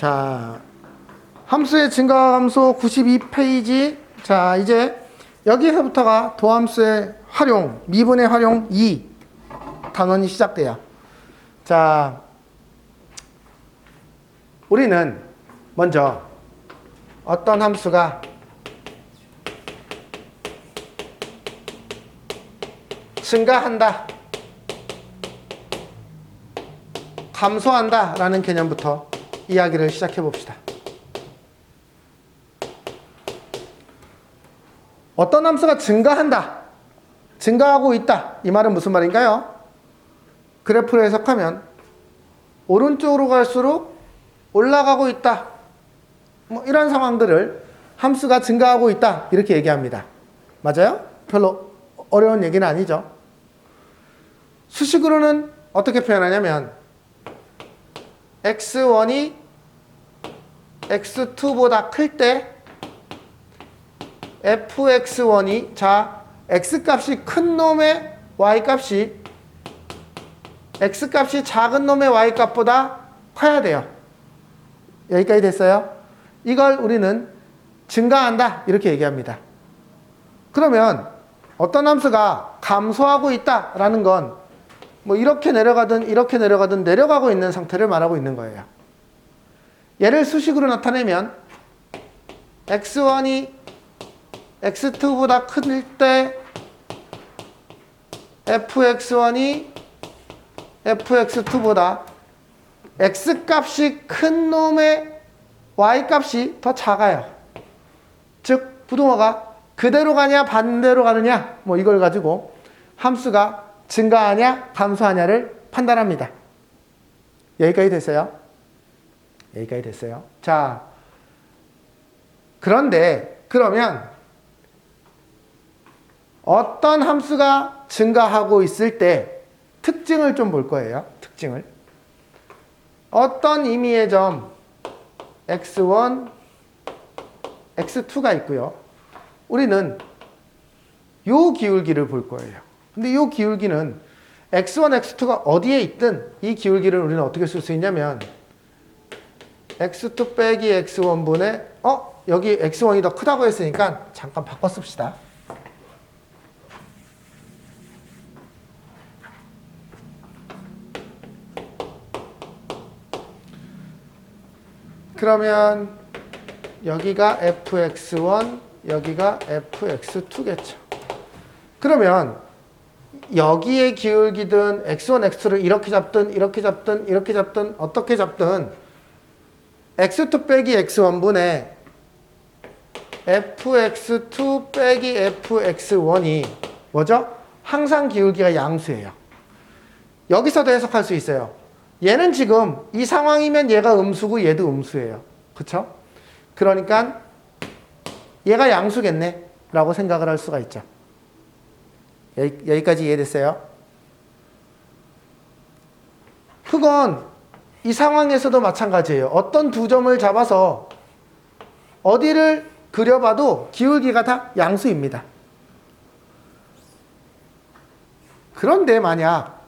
자, 함수의 증가함수 92페이지. 자, 이제 여기서부터가 도함수의 활용, 미분의 활용 2 단원이 시작돼요. 자, 우리는 먼저 어떤 함수가 증가한다, 감소한다 라는 개념부터 이야기를 시작해 봅시다. 어떤 함수가 증가한다, 증가하고 있다, 이 말은 무슨 말인가요? 그래프를 해석하면 오른쪽으로 갈수록 올라가고 있다, 뭐 이런 상황들을 함수가 증가하고 있다 이렇게 얘기합니다. 맞아요? 별로 어려운 얘기는 아니죠. 수식으로는 어떻게 표현하냐면 x1이 x2보다 클 때 fx1이, 자, x값이 큰 놈의 y값이 x값이 작은 놈의 y값보다 커야 돼요. 여기까지 됐어요? 이걸 우리는 증가한다 이렇게 얘기합니다. 그러면 어떤 함수가 감소하고 있다라는 건 뭐 이렇게 내려가든 이렇게 내려가든 내려가고 있는 상태를 말하고 있는 거예요. 얘를 수식으로 나타내면 x1이 x2보다 클 때 fx1이 fx2보다 x값이 큰 놈의 y값이 더 작아요. 즉 부동어가 그대로 가냐 반대로 가느냐 뭐 이걸 가지고 함수가 증가하냐 감소하냐를 판단합니다. 여기까지 됐어요? 여기까지 됐어요? 자, 그런데 그러면 어떤 함수가 증가하고 있을 때 특징을 좀 볼 거예요. 특징을. 어떤 의미의 점 x1, x2가 있고요. 우리는 요 기울기를 볼 거예요. 근데 요 기울기는 x1, x2가 어디에 있든 이 기울기를 우리는 어떻게 쓸 수 있냐면 x2 빼기 x1분의 여기 x1이 더 크다고 했으니까 잠깐 바꿔 씁시다. 그러면 여기가 fx1, 여기가 fx2겠죠. 그러면 여기에 기울기든 x1, x2를 이렇게 잡든 이렇게 잡든 이렇게 잡든 어떻게 잡든 x2 빼기 x1분의 fx2 빼기 fx1이 뭐죠? 항상 기울기가 양수예요. 여기서도 해석할 수 있어요. 얘는 지금 이 상황이면 얘가 음수고 얘도 음수예요. 그쵸? 그러니까 얘가 양수겠네 라고 생각을 할 수가 있죠. 여기까지 이해됐어요? 그건 이 상황에서도 마찬가지예요. 어떤 두 점을 잡아서 어디를 그려봐도 기울기가 다 양수입니다. 그런데 만약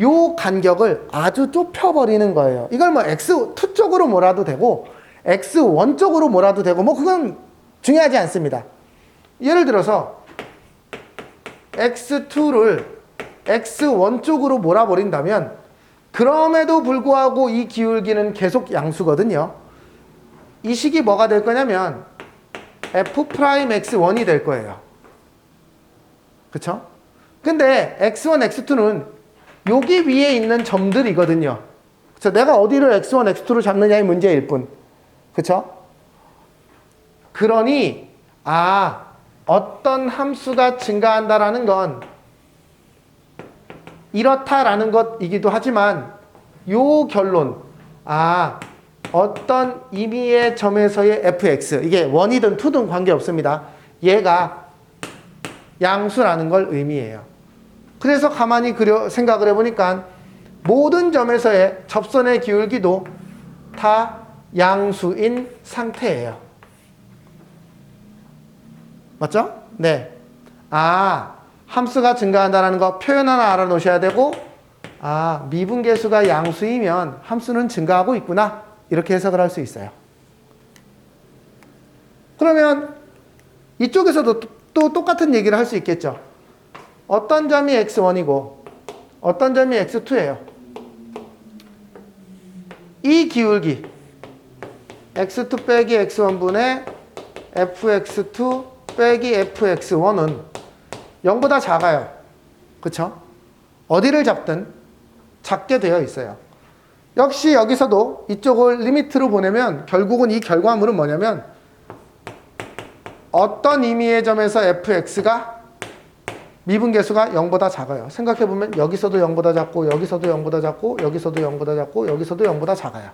요 간격을 아주 좁혀버리는 거예요. 이걸 뭐 x2 쪽으로 몰아도 되고 x1 쪽으로 몰아도 되고 뭐 그건 중요하지 않습니다. 예를 들어서 x2를 x1 쪽으로 몰아버린다면 그럼에도 불구하고 이 기울기는 계속 양수거든요. 이 식이 뭐가 될 거냐면 f'x1이 될 거예요. 그쵸? 근데 x1, x2는 여기 위에 있는 점들이거든요. 그쵸? 내가 어디를 x1, x2로 잡느냐의 문제일 뿐. 그쵸? 그러니 어떤 함수가 증가한다라는 건 이렇다라는 것이기도 하지만 요 결론, 어떤 의미의 점에서의 fx, 이게 1이든 2든 관계없습니다. 얘가 양수라는 걸 의미해요. 그래서 가만히 생각을 해보니까 모든 점에서의 접선의 기울기도 다 양수인 상태예요. 맞죠? 네. 함수가 증가한다는 거 표현 하나 알아놓으셔야 되고, 미분계수가 양수이면 함수는 증가하고 있구나. 이렇게 해석을 할 수 있어요. 그러면 이쪽에서도 또 똑같은 얘기를 할 수 있겠죠. 어떤 점이 x1이고 어떤 점이 x2예요. 이 기울기 x2 빼기 x1분의 fx2 빼기 fx1은 0보다 작아요. 그쵸? 어디를 잡든 작게 되어 있어요. 역시 여기서도 이쪽을 리미트로 보내면 결국은 이 결과물은 뭐냐면 어떤 의미의 점에서 fx가 미분계수가 0보다 작아요. 생각해보면 여기서도 0보다 작고 여기서도 0보다 작고 여기서도 0보다 작고 여기서도 0보다 작아요.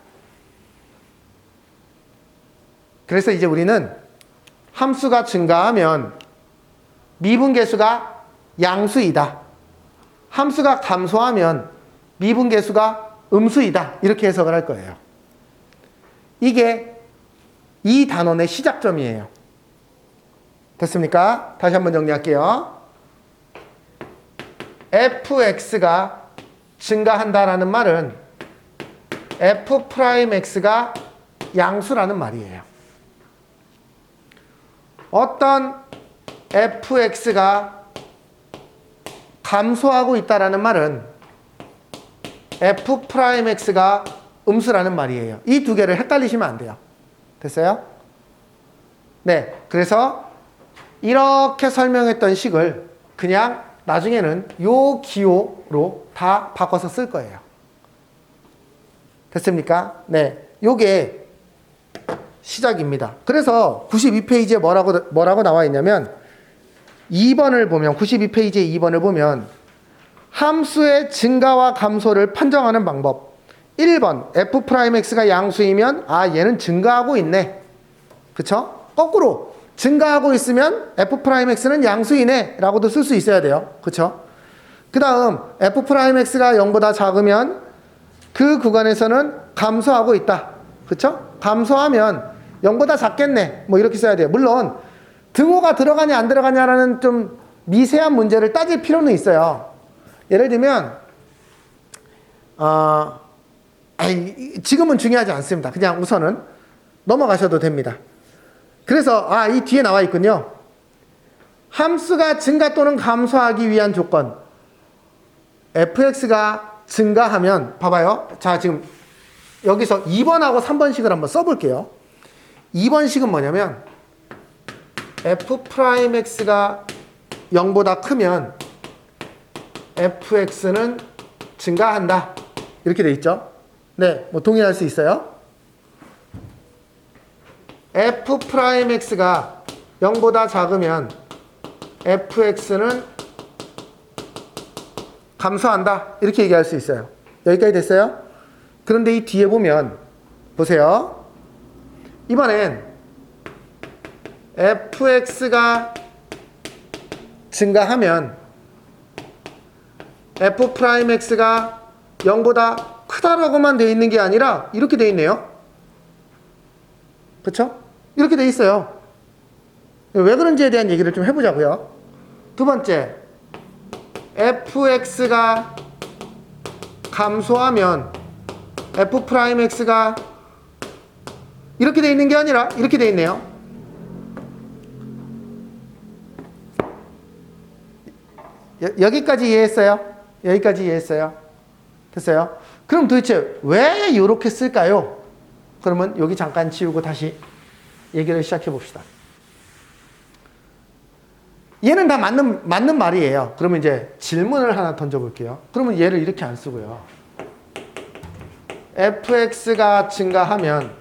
그래서 이제 우리는 함수가 증가하면 미분계수가 양수이다. 함수가 감소하면 미분계수가 음수이다. 이렇게 해석을 할 거예요. 이게 이 단원의 시작점이에요. 됐습니까? 다시 한번 정리할게요. fx가 증가한다라는 말은 f'x가 양수라는 말이에요. 어떤 fx가 감소하고 있다라는 말은 f'x가 음수라는 말이에요. 이 두 개를 헷갈리시면 안 돼요. 됐어요? 네, 그래서 이렇게 설명했던 식을 그냥 나중에는 요 기호로 다 바꿔서 쓸 거예요. 됐습니까? 네, 요게 시작입니다. 그래서 92페이지에 뭐라고 나와 있냐면 2번을 보면 92페이지에 2번을 보면 함수의 증가와 감소를 판정하는 방법 1번 f'x가 양수이면 아 얘는 증가하고 있네. 그쵸? 거꾸로 증가하고 있으면 f'x는 양수이네 라고도 쓸 수 있어야 돼요. 그쵸? 그 다음 f'x가 0보다 작으면 그 구간에서는 감소하고 있다. 그쵸? 감소하면 0보다 작겠네. 뭐 이렇게 써야 돼요. 물론 등호가 들어가냐 안 들어가냐라는 좀 미세한 문제를 따질 필요는 있어요. 예를 들면 지금은 중요하지 않습니다. 그냥 우선은 넘어가셔도 됩니다. 그래서 이 뒤에 나와 있군요. 함수가 증가 또는 감소하기 위한 조건 fx가 증가하면 봐봐요. 자 지금 여기서 2번하고 3번식을 한번 써볼게요. 2번식은 뭐냐면 f'x가 0보다 크면 fx는 증가한다. 이렇게 돼 있죠. 네, 뭐 동의할 수 있어요. f'x가 0보다 작으면 fx는 감소한다. 이렇게 얘기할 수 있어요. 여기까지 됐어요? 그런데 이 뒤에 보면 보세요. 이번엔 fx가 증가하면 f'x가 0보다 크다라고만 되어 있는 게 아니라 이렇게 되어 있네요. 그쵸? 이렇게 되어 있어요. 왜 그런지에 대한 얘기를 좀 해보자고요. 두 번째, fx가 감소하면 f'x가 이렇게 되어 있는 게 아니라 이렇게 되어 있네요. 여기까지 이해했어요? 여기까지 이해했어요? 됐어요? 그럼 도대체 왜 이렇게 쓸까요? 그러면 여기 잠깐 지우고 다시 얘기를 시작해 봅시다. 얘는 다 맞는 말이에요. 그러면 이제 질문을 하나 던져볼게요. 그러면 얘를 이렇게 안 쓰고요. fx가 증가하면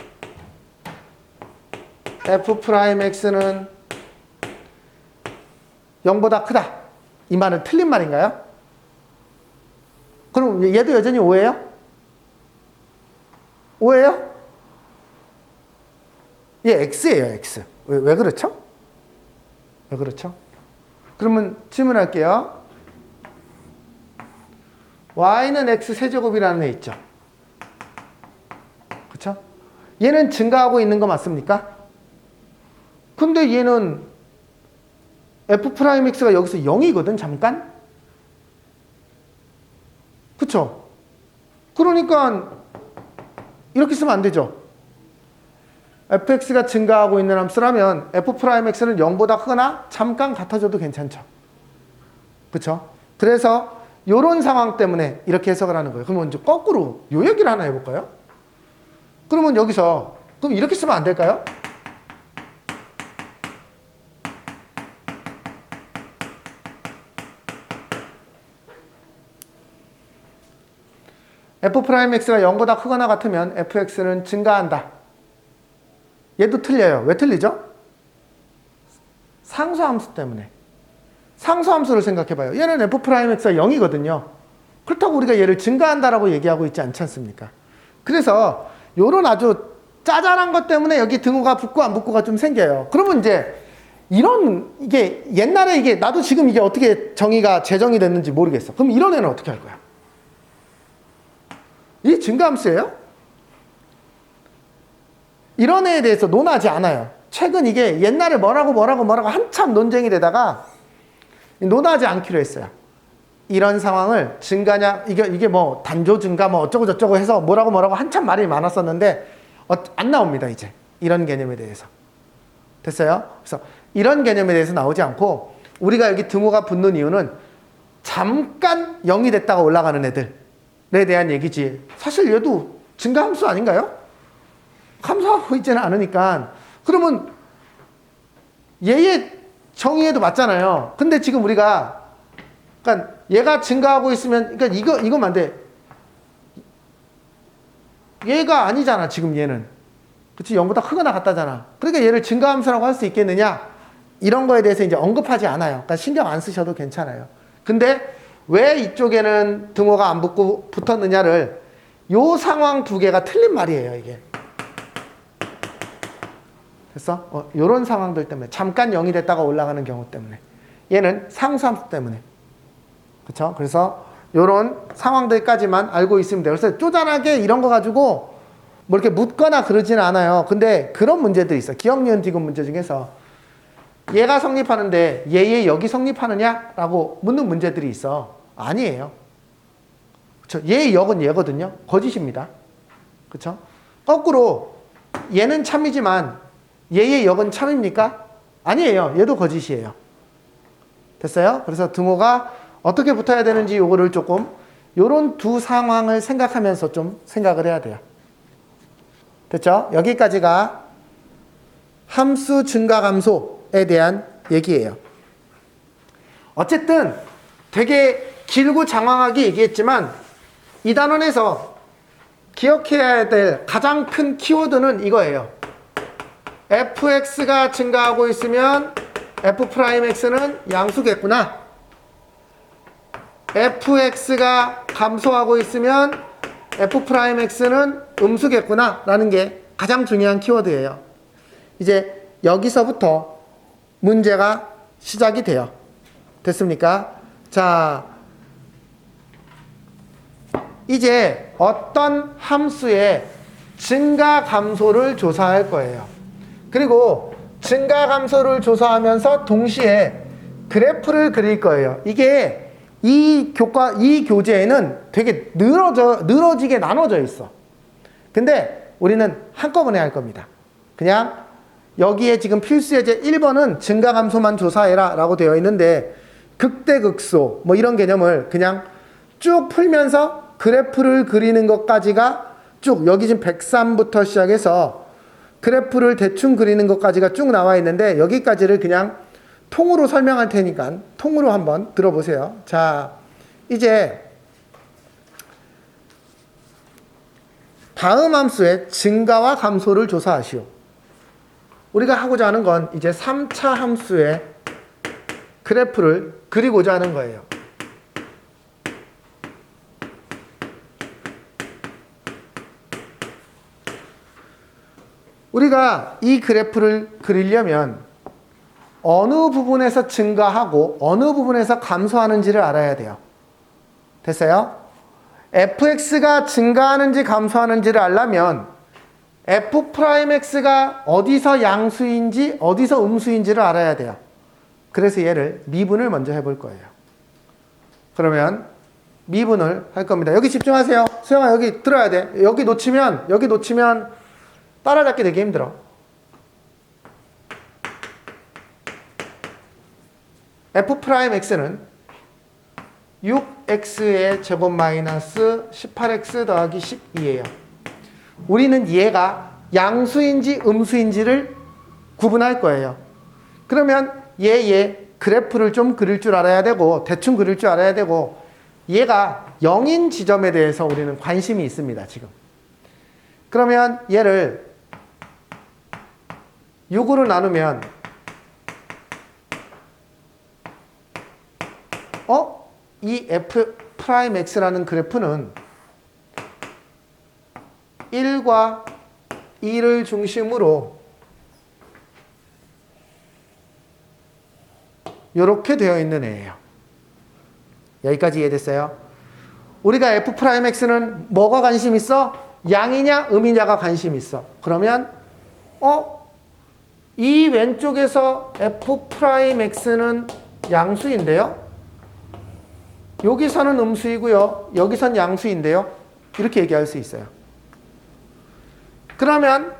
f'x는 0보다 크다. 이 말은 틀린 말인가요? 그럼 얘도 여전히 5예요? 5예요? 얘 x예요, x. 왜 그렇죠? 왜 그렇죠? 그러면 질문할게요. y는 x 세제곱이라는 애 있죠? 그쵸? 얘는 증가하고 있는 거 맞습니까? 근데 얘는 f'x가 여기서 0이거든, 잠깐? 그쵸? 그러니까 이렇게 쓰면 안 되죠. fx가 증가하고 있는 함수라면 f'x는 0보다 크거나 잠깐 같아져도 괜찮죠. 그쵸? 그래서 이런 상황 때문에 이렇게 해석을 하는 거예요. 그러면 이제 거꾸로 요 얘기를 하나 해볼까요? 그러면 여기서 그럼 이렇게 쓰면 안 될까요? f'x가 0보다 크거나 같으면 fx는 증가한다. 얘도 틀려요. 왜 틀리죠? 상수함수 때문에. 상수함수를 생각해봐요. 얘는 f'x가 0이거든요. 그렇다고 우리가 얘를 증가한다라고 얘기하고 있지 않지 않습니까? 그래서 요런 아주 짜잘한 것 때문에 여기 등호가 붙고 안 붙고가 좀 생겨요. 그러면 이제 이런 이게 옛날에 이게 나도 지금 이게 어떻게 정의가 재정이 됐는지 모르겠어. 그럼 이런 애는 어떻게 할 거야? 이 증가함수예요? 이런 애에 대해서 논하지 않아요. 최근 이게 옛날에 뭐라고 한참 논쟁이 되다가 논하지 않기로 했어요. 이런 상황을 증가냐, 이게 뭐 단조 증가 뭐 어쩌고 저쩌고 해서 뭐라고 한참 말이 많았었는데 안 나옵니다, 이제. 이런 개념에 대해서. 됐어요? 그래서 이런 개념에 대해서 나오지 않고 우리가 여기 등호가 붙는 이유는 잠깐 0이 됐다가 올라가는 애들에 대한 얘기지. 사실 얘도 증가함수 아닌가요? 감소하고 있지는 않으니까. 그러면 얘의 정의에도 맞잖아요. 근데 지금 우리가 그러니까 얘가 증가하고 있으면 그러니까 이거면 안 돼. 얘가 아니잖아, 지금 얘는. 그치? 0보다 크거나 같다잖아. 그러니까 얘를 증가함수라고 할 수 있겠느냐? 이런 거에 대해서 이제 언급하지 않아요. 그러니까 신경 안 쓰셔도 괜찮아요. 근데 왜 이쪽에는 등호가 안 붙고 붙었느냐를 요 상황 두 개가 틀린 말이에요, 이게. 됐어? 요런 상황들 때문에. 잠깐 0이 됐다가 올라가는 경우 때문에. 얘는 상수함수 때문에. 그쵸? 그래서 요런 상황들까지만 알고 있으면 돼요. 그래서 쪼잔하게 이런 거 가지고 뭐 이렇게 묻거나 그러지는 않아요. 근데 그런 문제들이 있어. 기억, 니은, 디귿 문제 중에서 얘가 성립하는데 얘 여기 성립하느냐라고 묻는 문제들이 있어. 아니에요. 그쵸? 얘의 역은 얘거든요. 거짓입니다. 그쵸? 거꾸로 얘는 참이지만 얘의 역은 참입니까? 아니에요. 얘도 거짓이에요. 됐어요? 그래서 등호가 어떻게 붙어야 되는지 요거를 조금 요런 두 상황을 생각하면서 좀 생각을 해야 돼요. 됐죠? 여기까지가 함수 증가 감소에 대한 얘기예요. 어쨌든 되게 길고 장황하게 얘기했지만 이 단원에서 기억해야 될 가장 큰 키워드는 이거예요. fx가 증가하고 있으면 f'x는 양수겠구나. fx가 감소하고 있으면 f'x는 음수겠구나 라는 게 가장 중요한 키워드예요. 이제 여기서부터 문제가 시작이 돼요. 됐습니까? 자, 이제 어떤 함수의 증가 감소를 조사할 거예요. 그리고 증가 감소를 조사하면서 동시에 그래프를 그릴 거예요. 이게 이 교재에는 되게 늘어지게 나눠져 있어. 근데 우리는 한꺼번에 할 겁니다. 그냥 여기에 지금 필수 예제 1번은 증가 감소만 조사해라 라고 되어 있는데 극대극소 뭐 이런 개념을 그냥 쭉 풀면서 그래프를 그리는 것까지가 쭉 여기 지금 103부터 시작해서 그래프를 대충 그리는 것까지가 쭉 나와 있는데 여기까지를 그냥 통으로 설명할 테니까 통으로 한번 들어보세요. 자, 이제 다음 함수의 증가와 감소를 조사하시오. 우리가 하고자 하는 건 이제 3차 함수의 그래프를 그리고자 하는 거예요. 우리가 이 그래프를 그리려면 어느 부분에서 증가하고 어느 부분에서 감소하는지를 알아야 돼요. 됐어요? fx가 증가하는지 감소하는지를 알려면 f'x가 어디서 양수인지 어디서 음수인지를 알아야 돼요. 그래서 얘를 미분을 먼저 해볼 거예요. 그러면 미분을 할 겁니다. 여기 집중하세요. 수영아 여기 들어야 돼. 여기 놓치면 따라잡기 되게 힘들어. f'x는 6x의 제곱 마이너스 18x 더하기 12예요. 우리는 얘가 양수인지 음수인지를 구분할 거예요. 그러면 얘의 그래프를 좀 그릴 줄 알아야 되고 대충 그릴 줄 알아야 되고 얘가 0인 지점에 대해서 우리는 관심이 있습니다. 지금. 그러면 얘를 6으로 나누면 이 f'x라는 그래프는 1과 2를 중심으로 이렇게 되어 있는 애예요. 여기까지 이해됐어요? 우리가 f'x는 뭐가 관심 있어? 양이냐 음이냐가 관심 있어. 그러면 이 왼쪽에서 f'x는 양수인데요. 여기서는 음수이고요. 여기선 양수인데요. 이렇게 얘기할 수 있어요. 그러면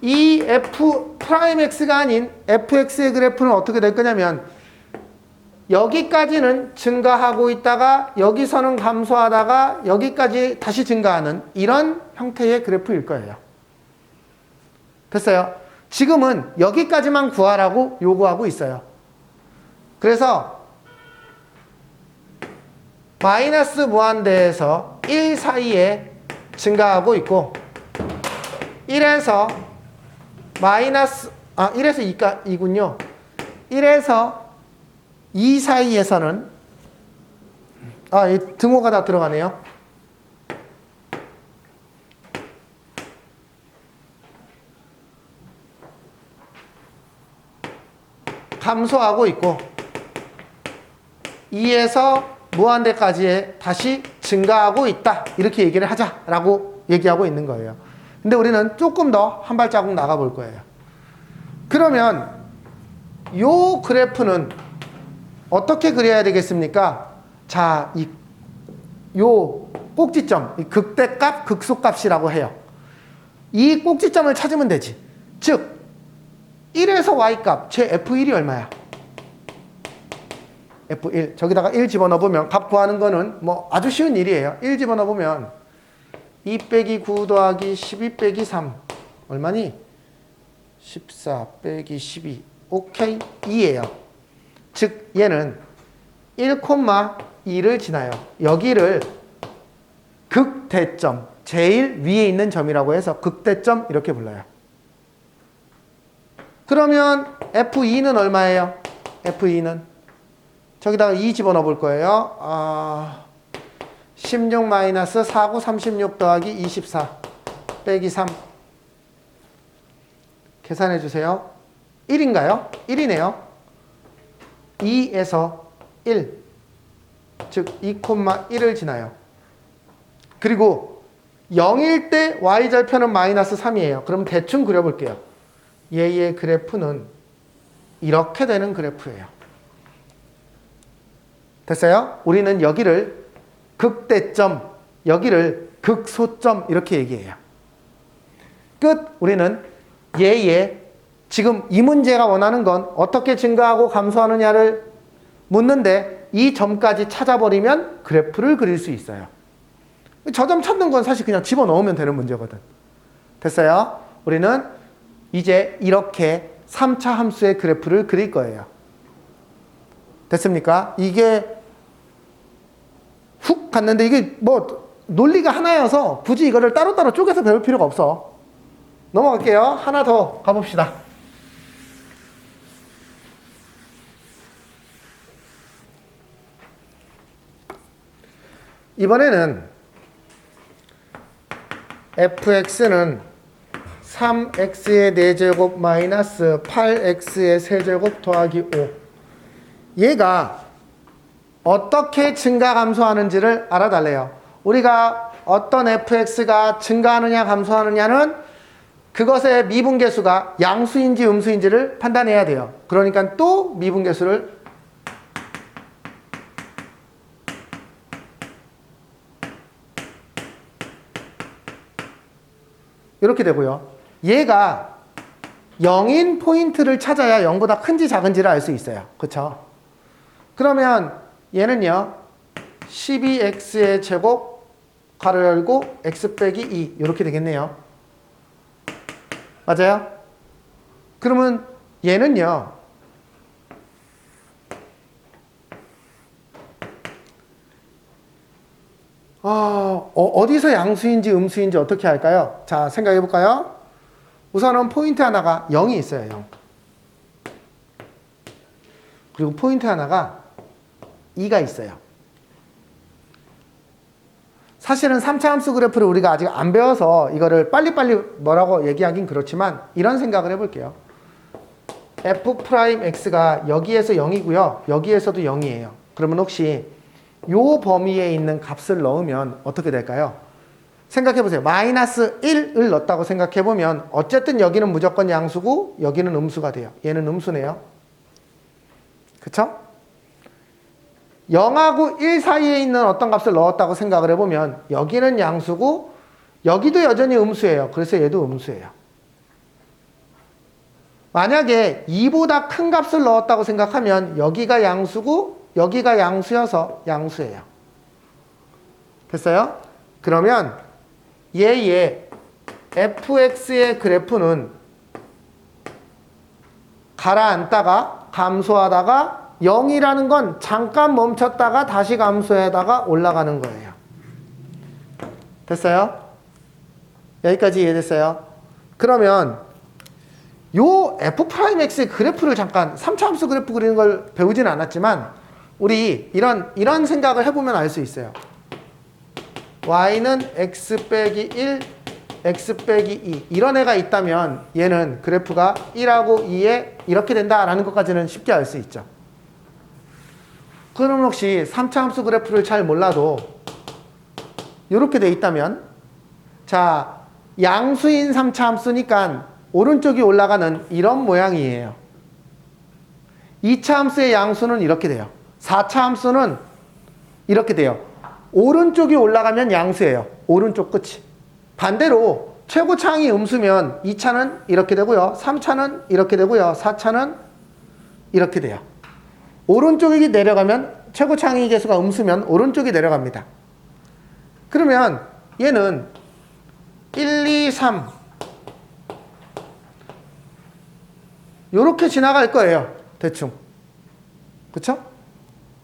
이 f'x가 아닌 fx의 그래프는 어떻게 될 거냐면 여기까지는 증가하고 있다가 여기서는 감소하다가 여기까지 다시 증가하는 이런 형태의 그래프일 거예요. 됐어요? 지금은 여기까지만 구하라고 요구하고 있어요. 그래서 마이너스 무한대에서 1 사이에 증가하고 있고 1에서 마이너스 1에서 2군요. 1에서 2 사이에서는 이 등호가 다 들어가네요. 감소하고 있고 2에서 무한대까지 다시 증가하고 있다. 이렇게 얘기를 하자라고 얘기하고 있는 거예요. 근데 우리는 조금 더 한 발자국 나가 볼 거예요. 그러면 요 그래프는 어떻게 그려야 되겠습니까? 자, 요 꼭지점, 이 극대값, 극소값이라고 해요. 이 꼭지점을 찾으면 되지. 즉 1에서 y값, 제 f1이 얼마야? f1. 저기다가 1 집어넣어보면 값 구하는 거는 뭐 아주 쉬운 일이에요. 1 집어넣어보면 2 빼기 9 더하기 12 빼기 3 얼마니? 14 빼기 12 오케이 2예요. 즉 얘는 1,2를 지나요. 여기를 극대점, 제일 위에 있는 점이라고 해서 극대점 이렇게 불러요. 그러면 F2는 얼마예요? F2는 저기다가 2 집어넣어 볼 거예요. 16 마이너스 4, 9, 36 더하기 24 빼기 3 계산해 주세요. 1인가요? 1이네요. 2에서 1 즉 2,1을 지나요. 그리고 0일 때 y절편은 마이너스 3이에요. 그럼 대충 그려볼게요. 얘의 그래프는 이렇게 되는 그래프예요. 됐어요? 우리는 여기를 극대점, 여기를 극소점 이렇게 얘기해요. 끝! 우리는 얘의 지금 이 문제가 원하는 건 어떻게 증가하고 감소하느냐를 묻는데 이 점까지 찾아버리면 그래프를 그릴 수 있어요. 저 점 찾는 건 사실 그냥 집어넣으면 되는 문제거든. 됐어요? 우리는 이제 이렇게 3차 함수의 그래프를 그릴 거예요. 됐습니까? 이게 훅 갔는데 이게 뭐 논리가 하나여서 굳이 이거를 따로따로 쪼개서 배울 필요가 없어. 넘어갈게요. 하나 더 가봅시다. 이번에는 fx는 3x의 4제곱 마이너스 8x의 세제곱 더하기 5 얘가 어떻게 증가 감소하는지를 알아달래요. 우리가 어떤 fx가 증가하느냐 감소하느냐는 그것의 미분계수가 양수인지 음수인지를 판단해야 돼요. 그러니까 또 미분계수를 이렇게 되고요. 얘가 0인 포인트를 찾아야 0보다 큰지 작은지를 알 수 있어요. 그쵸? 그러면 얘는요. 12x의 제곱 가로 열고 x 빼기 2 이렇게 되겠네요. 맞아요? 그러면 얘는요. 어디서 양수인지 음수인지 어떻게 할까요? 자, 생각해 볼까요? 우선은 포인트 하나가 0이 있어요. 0. 그리고 포인트 하나가 2가 있어요. 사실은 3차 함수 그래프를 우리가 아직 안 배워서 이거를 빨리빨리 뭐라고 얘기하긴 그렇지만 이런 생각을 해볼게요. f'x가 여기에서 0이고요. 여기에서도 0이에요. 그러면 혹시 요 범위에 있는 값을 넣으면 어떻게 될까요? 생각해보세요. 마이너스 1을 넣었다고 생각해보면 어쨌든 여기는 무조건 양수고 여기는 음수가 돼요. 얘는 음수네요. 그쵸? 0하고 1 사이에 있는 어떤 값을 넣었다고 생각을 해보면 여기는 양수고 여기도 여전히 음수예요. 그래서 얘도 음수예요. 만약에 2보다 큰 값을 넣었다고 생각하면 여기가 양수고 여기가 양수여서 양수예요. 됐어요? 그러면 얘의 fx의 그래프는 가라앉다가 감소하다가 0이라는 건 잠깐 멈췄다가 다시 감소하다가 올라가는 거예요. 됐어요? 여기까지 이해됐어요? 그러면 요 f'x의 그래프를 잠깐 3차 함수 그래프 그리는 걸 배우지는 않았지만 우리 이런 생각을 해보면 알 수 있어요. y는 x 빼기 1, x 빼기 2 이런 애가 있다면 얘는 그래프가 1하고 2에 이렇게 된다라는 것까지는 쉽게 알 수 있죠. 그럼 혹시 3차 함수 그래프를 잘 몰라도 이렇게 돼 있다면 자 양수인 3차 함수니까 오른쪽이 올라가는 이런 모양이에요. 2차 함수의 양수는 이렇게 돼요. 4차 함수는 이렇게 돼요. 오른쪽이 올라가면 양수예요. 오른쪽 끝이. 반대로 최고차항이 음수면 2차는 이렇게 되고요. 3차는 이렇게 되고요. 4차는 이렇게 돼요. 오른쪽이 내려가면 최고차항의 개수가 음수면 오른쪽이 내려갑니다. 그러면 얘는 1, 2, 3 요렇게 지나갈 거예요. 대충. 그쵸?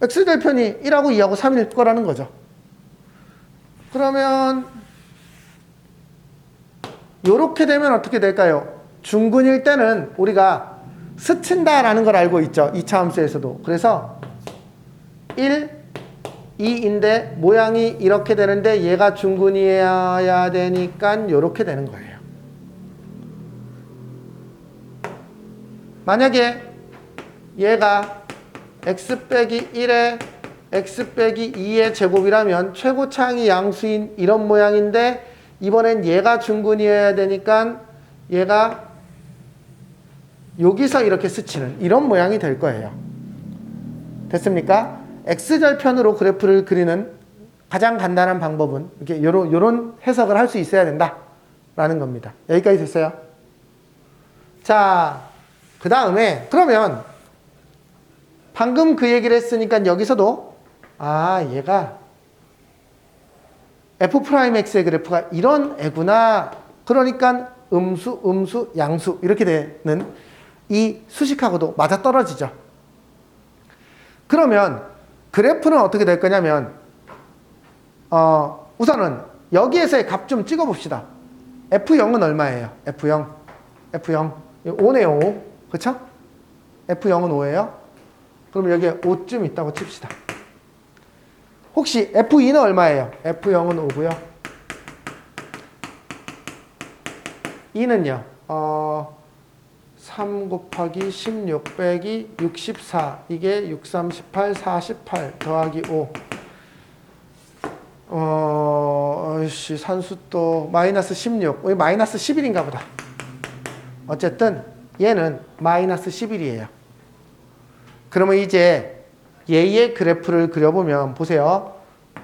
x절편이 1하고 2하고 3일 거라는 거죠. 그러면 요렇게 되면 어떻게 될까요? 중근일 때는 우리가 스친다라는 걸 알고 있죠. 2차 함수에서도. 그래서 1, 2인데 모양이 이렇게 되는데 얘가 중근이어야 되니까 요렇게 되는 거예요. 만약에 얘가 x 빼기 1에 x 빼기 2의 제곱이라면 최고차항이 양수인 이런 모양인데 이번엔 얘가 중근이어야 되니까 얘가 여기서 이렇게 스치는 이런 모양이 될 거예요. 됐습니까? x절편으로 그래프를 그리는 가장 간단한 방법은 이렇게 요런 해석을 할 수 있어야 된다라는 겁니다. 여기까지 됐어요? 자, 그 다음에 그러면 방금 그 얘기를 했으니까 여기서도 얘가 f'x의 그래프가 이런 애구나. 그러니까 음수, 양수 이렇게 되는 이 수식하고도 맞아떨어지죠. 그러면 그래프는 어떻게 될 거냐면 우선은 여기에서의 값 좀 찍어봅시다. F0은 얼마예요? F0 5네요. 5. 그쵸? F0은 5예요. 그럼 여기에 5쯤 있다고 칩시다. 혹시 F2는 얼마예요? F0은 5고요. 2는요. 3 곱하기 16 빼기 64 이게 6, 3, 18, 48 더하기 5 산수 또 마이너스 16 여기 마이너스 11인가 보다. 어쨌든 얘는 마이너스 11이에요. 그러면 이제 얘의 그래프를 그려보면 보세요.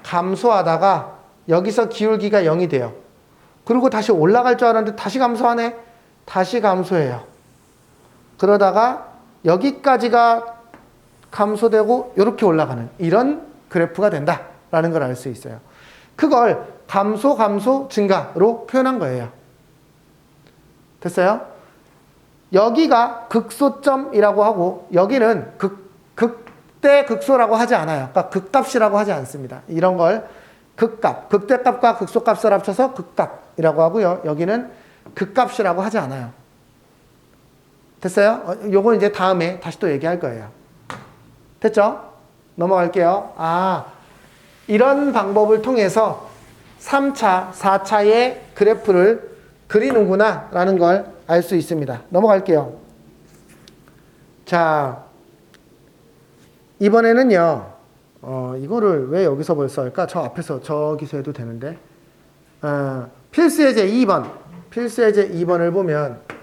감소하다가 여기서 기울기가 0이 돼요. 그리고 다시 올라갈 줄 알았는데 다시 감소하네. 다시 감소해요. 그러다가 여기까지가 감소되고 이렇게 올라가는 이런 그래프가 된다라는 걸 알 수 있어요. 그걸 감소, 감소, 증가로 표현한 거예요. 됐어요? 여기가 극소점이라고 하고 여기는 극대 극소라고 하지 않아요. 그러니까 극값이라고 하지 않습니다. 이런 걸 극값, 극대값과 극소값을 합쳐서 극값이라고 하고요. 여기는 극값이라고 하지 않아요. 됐어요? 요거 이제 다음에 다시 또 얘기할 거예요. 됐죠? 넘어갈게요. 이런 방법을 통해서 3차, 4차의 그래프를 그리는구나 라는 걸 알 수 있습니다. 넘어갈게요. 자, 이번에는요. 이거를 왜 여기서 벌써 할까? 저 앞에서 저기서 해도 되는데. 필수예제 2번. 필수예제 2번을 보면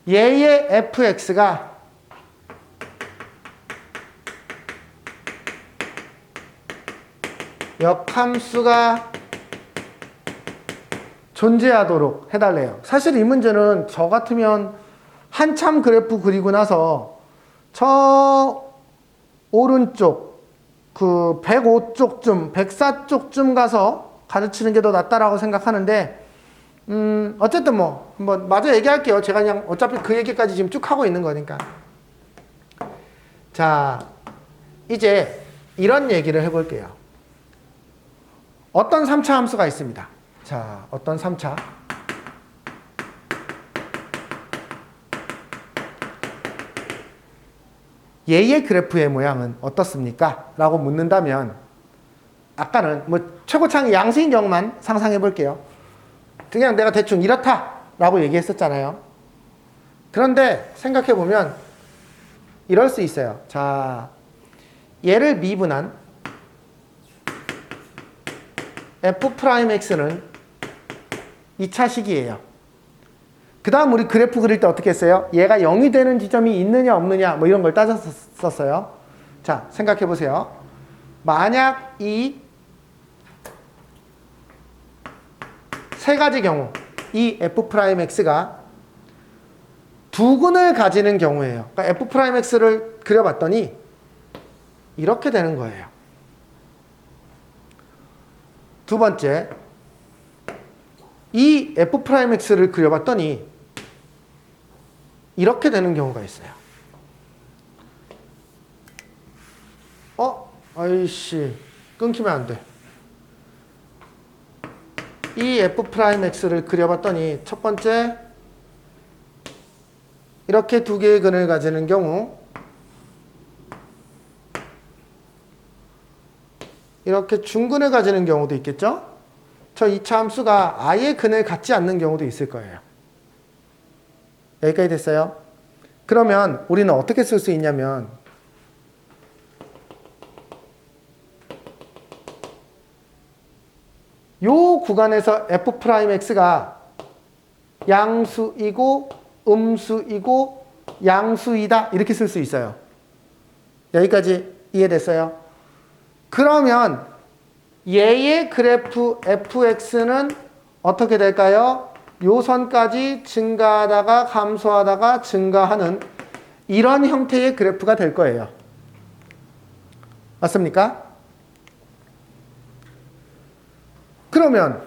얘의 fx가 역함수가 존재하도록 해달래요. 사실 이 문제는 저 같으면 한참 그래프 그리고 나서 저 오른쪽 그 105쪽쯤 104쪽쯤 가서 가르치는 게 더 낫다라고 생각하는데 어쨌든 뭐 한번 마저 얘기할게요. 제가 그냥 어차피 그 얘기까지 지금 쭉 하고 있는 거니까. 자, 이제 이런 얘기를 해볼게요. 어떤 3차 함수가 있습니다. 자, 어떤 3차? 얘의 그래프의 모양은 어떻습니까? 라고 묻는다면 아까는 뭐 최고창이 양수인 경우만 상상해 볼게요. 그냥 내가 대충 이렇다라고 얘기했었잖아요. 그런데 생각해 보면 이럴 수 있어요. 자, 얘를 미분한 f'x는 2차식이에요. 그 다음 우리 그래프 그릴 때 어떻게 했어요? 얘가 0이 되는 지점이 있느냐 없느냐 뭐 이런 걸 따졌었어요. 자, 생각해 보세요. 만약 이 세 가지 경우 이 f'x가 두 근을 가지는 경우예요. 그러니까 f'x를 그려봤더니 이렇게 되는 거예요. 두 번째, 이 f'x를 그려봤더니 이렇게 되는 경우가 있어요. 아이씨, 끊기면 안 돼. 이 f'x를 그려봤더니 첫 번째, 이렇게 두 개의 근을 가지는 경우, 이렇게 중근을 가지는 경우도 있겠죠? 저 2차 함수가 아예 근을 갖지 않는 경우도 있을 거예요. 여기까지 됐어요? 그러면 우리는 어떻게 쓸 수 있냐면 요 구간에서 f'x가 양수이고 음수이고 양수이다 이렇게 쓸 수 있어요. 여기까지 이해됐어요? 그러면 얘의 그래프 fx는 어떻게 될까요? 요 선까지 증가하다가 감소하다가 증가하는 이런 형태의 그래프가 될 거예요. 맞습니까? 그러면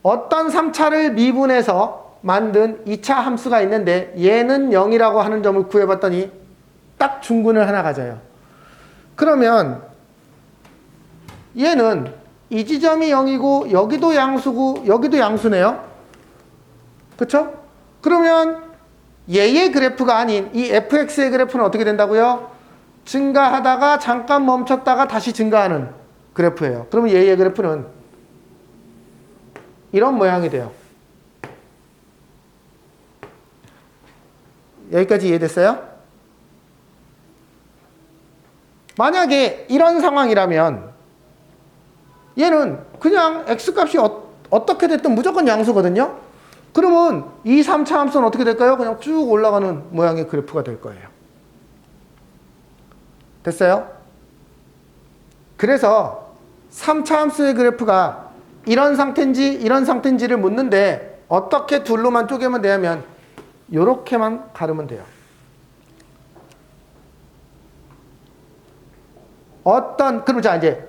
어떤 3차를 미분해서 만든 2차 함수가 있는데 얘는 0이라고 하는 점을 구해봤더니 딱 중근을 하나 가져요. 그러면 얘는 이 지점이 0이고 여기도 양수고 여기도 양수네요. 그쵸? 그러면 얘의 그래프가 아닌 이 fx의 그래프는 어떻게 된다고요? 증가하다가 잠깐 멈췄다가 다시 증가하는 그래프예요. 그러면 얘의 그래프는 이런 모양이 돼요. 여기까지 이해됐어요? 만약에 이런 상황이라면 얘는 그냥 x값이 어떻게 됐든 무조건 양수거든요. 그러면 이 3차 함수는 어떻게 될까요? 그냥 쭉 올라가는 모양의 그래프가 될 거예요. 됐어요? 그래서 3차 함수의 그래프가 이런 상태인지 이런 상태인지를 묻는데 어떻게 둘로만 쪼개면 되냐면 요렇게만 가르면 돼요. 그럼 자 이제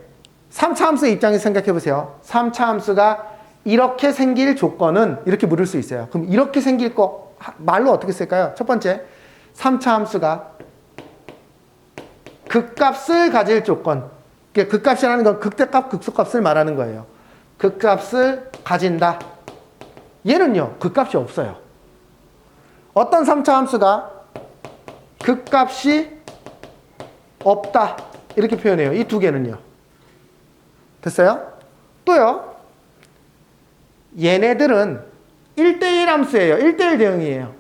3차 함수의 입장에서 생각해 보세요. 3차 함수가 이렇게 생길 조건은 이렇게 물을 수 있어요. 그럼 이렇게 생길 거 말로 어떻게 쓸까요? 첫 번째, 3차 함수가 극값을 가질 조건. 극값이라는 건 극대값, 극소값을 말하는 거예요. 극값을 가진다. 얘는요, 극값이 없어요. 어떤 3차 함수가 극값이 없다. 이렇게 표현해요. 이 두 개는요. 됐어요? 또요. 얘네들은 1대1 함수예요. 1대1 대응이에요.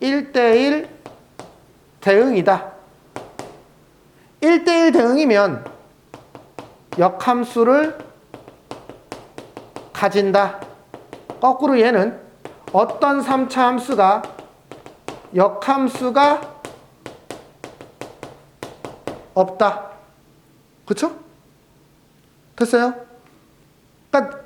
1대1 대응이다. 1대1 대응이면 역함수를 가진다. 거꾸로 얘는 어떤 3차 함수가 역함수가 없다. 그쵸? 됐어요? 그러니까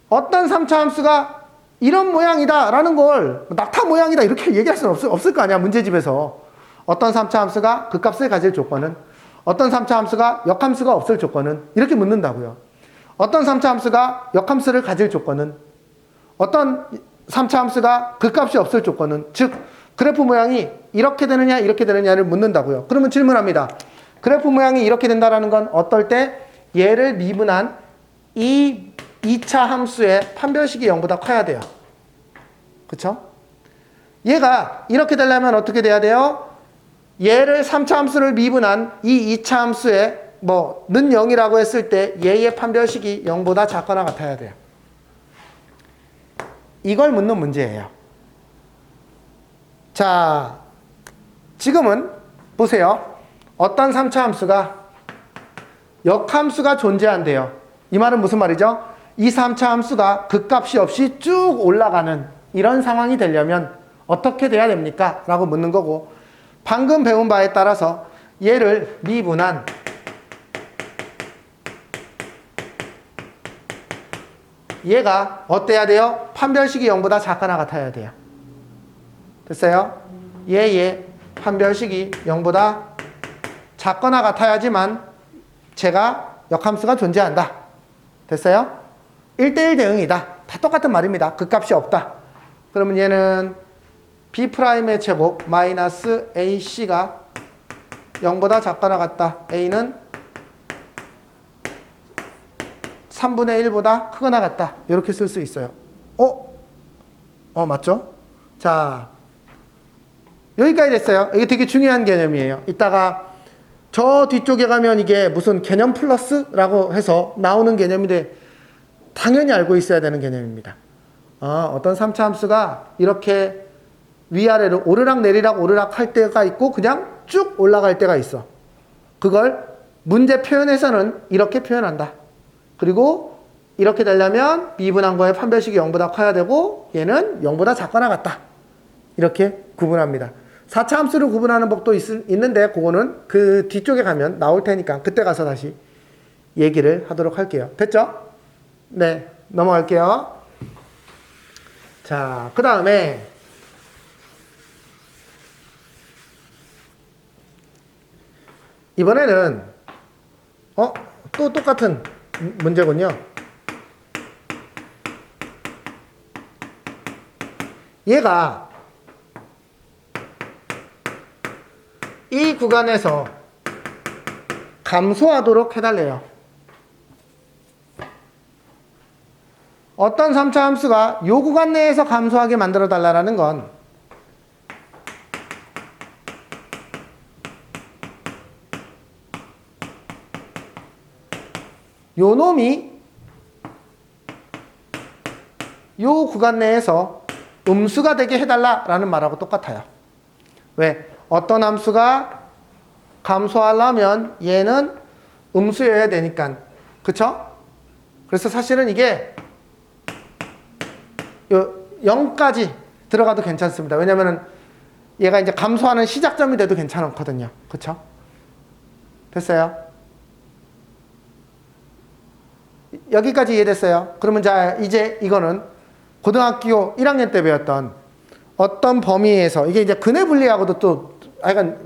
어떤 3차 함수가 이런 모양이다 라는 걸 낙타 모양이다 이렇게 얘기할 수는 없을 거 아니야. 문제집에서. 어떤 3차 함수가 극값을 가질 조건은, 어떤 3차 함수가 역함수가 없을 조건은 이렇게 묻는다고요. 어떤 3차 함수가 역함수를 가질 조건은, 어떤 3차 함수가 극값이 없을 조건은, 즉 그래프 모양이 이렇게 되느냐 이렇게 되느냐를 묻는다고요. 그러면 질문합니다. 그래프 모양이 이렇게 된다는 건 어떨 때 얘를 미분한 이 2차 함수의 판별식이 0보다 커야 돼요. 그쵸? 얘가 이렇게 되려면 어떻게 돼야 돼요? 얘를 3차 함수를 미분한 이 2차 함수의 는 0이라고 했을 때 얘의 판별식이 0보다 작거나 같아야 돼요. 이걸 묻는 문제예요. 자, 지금은 보세요. 어떤 3차 함수가 역함수가 존재한대요. 이 말은 무슨 말이죠? 이 3차 함수가 극값이 없이 쭉 올라가는 이런 상황이 되려면 어떻게 돼야 됩니까? 라고 묻는 거고, 방금 배운 바에 따라서 얘를 미분한 얘가 어때야 돼요? 판별식이 0보다 작거나 같아야 돼요. 됐어요? 얘의 판별식이 0보다 작거나 같아야지만 제가 역함수가 존재한다. 됐어요? 1대1 대응이다. 다 똑같은 말입니다. 극값이 없다. 그러면 얘는 B'의 제곱 마이너스 AC가 0보다 작거나 같다. A는 3분의 1보다 크거나 같다. 이렇게 쓸 수 있어요. 맞죠? 자, 여기까지 됐어요. 이게 되게 중요한 개념이에요. 이따가 저 뒤쪽에 가면 이게 무슨 개념 플러스라고 해서 나오는 개념인데 당연히 알고 있어야 되는 개념입니다. 어떤 3차 함수가 이렇게 위아래로 오르락 내리락 오르락 할 때가 있고 그냥 쭉 올라갈 때가 있어. 그걸 문제 표현에서는 이렇게 표현한다. 그리고 이렇게 되려면 미분한 거의 판별식이 0보다 커야 되고 얘는 0보다 작거나 같다. 이렇게 구분합니다. 4차 함수를 구분하는 법도 있는데 그거는 그 뒤쪽에 가면 나올 테니까 그때 가서 다시 얘기를 하도록 할게요. 됐죠? 네, 넘어갈게요. 자, 그 다음에 이번에는 또 똑같은 문제군요. 얘가 이 구간에서 감소하도록 해달래요. 어떤 3차 함수가 이 구간 내에서 감소하게 만들어 달라는 건 요 놈이 요 구간 내에서 음수가 되게 해달라라는 말하고 똑같아요. 왜? 어떤 함수가 감소하려면 얘는 음수여야 되니까. 그쵸? 그래서 사실은 이게 0까지 들어가도 괜찮습니다. 왜냐면은 얘가 이제 감소하는 시작점이 돼도 괜찮거든요. 그쵸? 됐어요? 여기까지 이해됐어요? 그러면 자, 이제 이거는 고등학교 1학년 때 배웠던 어떤 범위에서, 이게 이제 근해 분리하고도 또 약간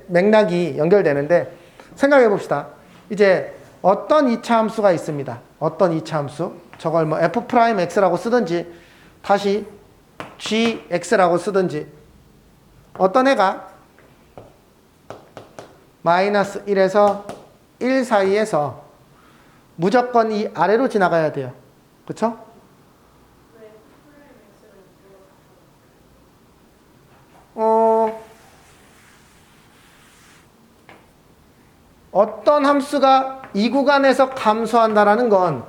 맥락이 연결되는데, 생각해 봅시다. 이제 어떤 2차 함수가 있습니다. 어떤 2차 함수. 저걸 뭐 f'x라고 쓰든지, 다시 gx라고 쓰든지, 어떤 애가 마이너스 1에서 1 사이에서 무조건 이 아래로 지나가야 돼요. 그쵸? 어떤 함수가 이 구간에서 감소한다라는 건,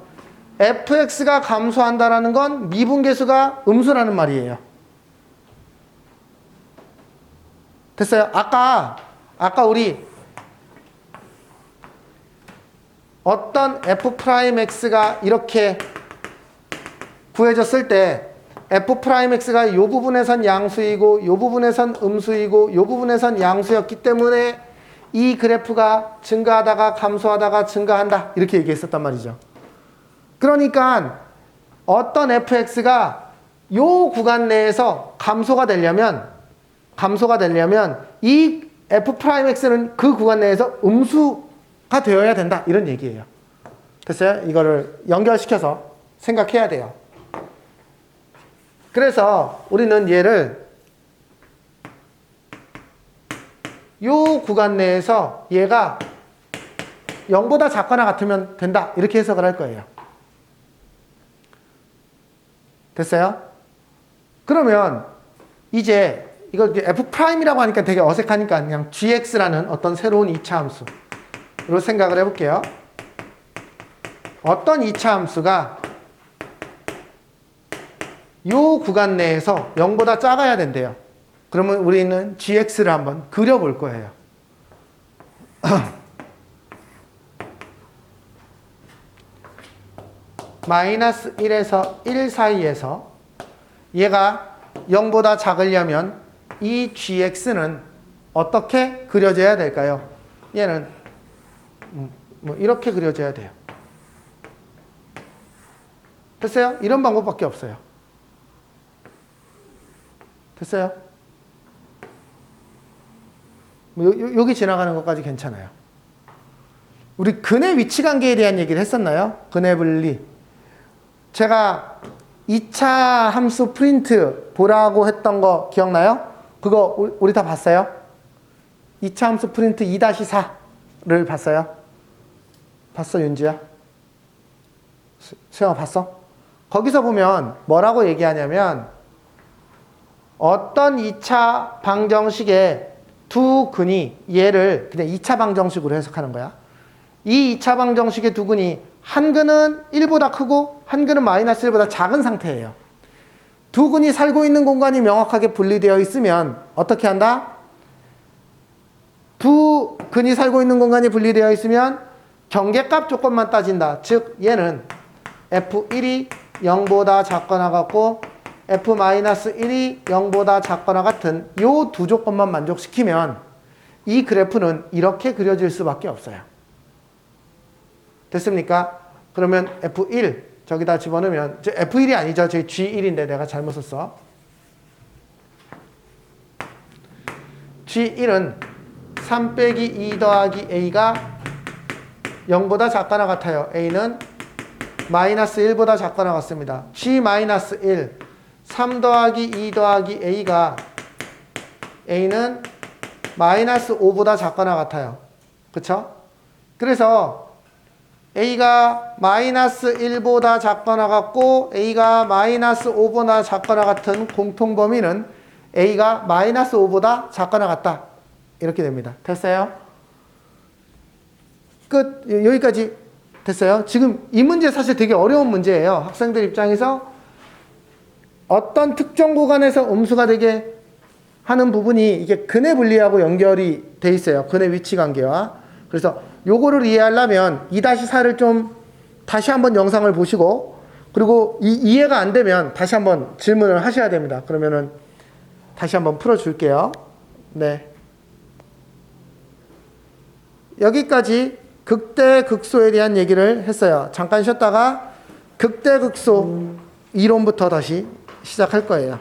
fx가 감소한다라는 건 미분계수가 음수라는 말이에요. 됐어요? 아까 우리 어떤 f'x가 이렇게 구해졌을 때 f'x가 이 부분에선 양수이고 이 부분에선 음수이고 이 부분에선 양수였기 때문에 이 그래프가 증가하다가 감소하다가 증가한다, 이렇게 얘기했었단 말이죠. 그러니까 어떤 fx가 이 구간 내에서 감소가 되려면 이 f'x는 그 구간 내에서 음수가 되어야 된다, 이런 얘기예요. 됐어요? 이거를 연결시켜서 생각해야 돼요. 그래서 우리는 얘를 이 구간 내에서 얘가 0보다 작거나 같으면 된다, 이렇게 해석을 할 거예요. 됐어요? 그러면 이제 이걸 f'이라고 하니까 되게 어색하니까 그냥 gx라는 어떤 새로운 2차 함수로 생각을 해볼게요. 어떤 2차 함수가 이 구간 내에서 0보다 작아야 된대요. 그러면 우리는 gx를 한번 그려볼 거예요. 마이너스 1에서 1 사이에서 얘가 0보다 작으려면 이 gx는 어떻게 그려져야 될까요? 얘는 뭐 이렇게 그려져야 돼요. 됐어요? 이런 방법밖에 없어요. 됐어요? 여기 지나가는 것까지 괜찮아요. 우리 근해 위치 관계에 대한 얘기를 했었나요? 근해 분리. 제가 2차 함수 프린트 보라고 했던 거 기억나요? 그거 우리 다 봤어요? 2차 함수 프린트 2-4를 봤어요? 봤어, 윤지야? 수영아 봤어? 거기서 보면 뭐라고 얘기하냐면, 어떤 2차 방정식의 두 근이, 얘를 그냥 2차 방정식으로 해석하는 거야. 이 2차 방정식의 두 근이 한 근은 1보다 크고 한 근은 마이너스 1보다 작은 상태예요. 두 근이 살고 있는 공간이 명확하게 분리되어 있으면 어떻게 한다? 두 근이 살고 있는 공간이 분리되어 있으면 경계값 조건만 따진다. 즉 얘는 f1이 0보다 작거나 같고 f-1이 0보다 작거나 같은 이 두 조건만 만족시키면 이 그래프는 이렇게 그려질 수밖에 없어요. 됐습니까? 그러면 f1 저기다 집어넣으면, f1이 아니죠. 저기 g1인데 내가 잘못 썼어. g1은 3 빼기 2 더하기 a가 0보다 작거나 같아요. a는 마이너스 1보다 작거나 같습니다. g-1 3 더하기 2 더하기 a가 a는 마이너스 5보다 작거나 같아요. 그쵸? 그래서 a가 마이너스 1보다 작거나 같고 a가 마이너스 5보다 작거나 같은 공통범위는 a가 마이너스 5보다 작거나 같다, 이렇게 됩니다. 됐어요? 끝. 여기까지 됐어요? 지금 이 문제 사실 되게 어려운 문제예요. 학생들 입장에서 어떤 특정 구간에서 음수가 되게 하는 부분이 이게 근해 분리하고 연결이 돼 있어요. 근해 위치 관계와. 그래서 요거를 이해하려면 2-4를 좀 다시 한번 영상을 보시고, 그리고 이해가 안 되면 다시 한번 질문을 하셔야 됩니다. 그러면은 다시 한번 풀어줄게요. 네. 여기까지 극대 극소에 대한 얘기를 했어요. 잠깐 쉬었다가 극대 극소 이론부터 다시 시작할 거예요.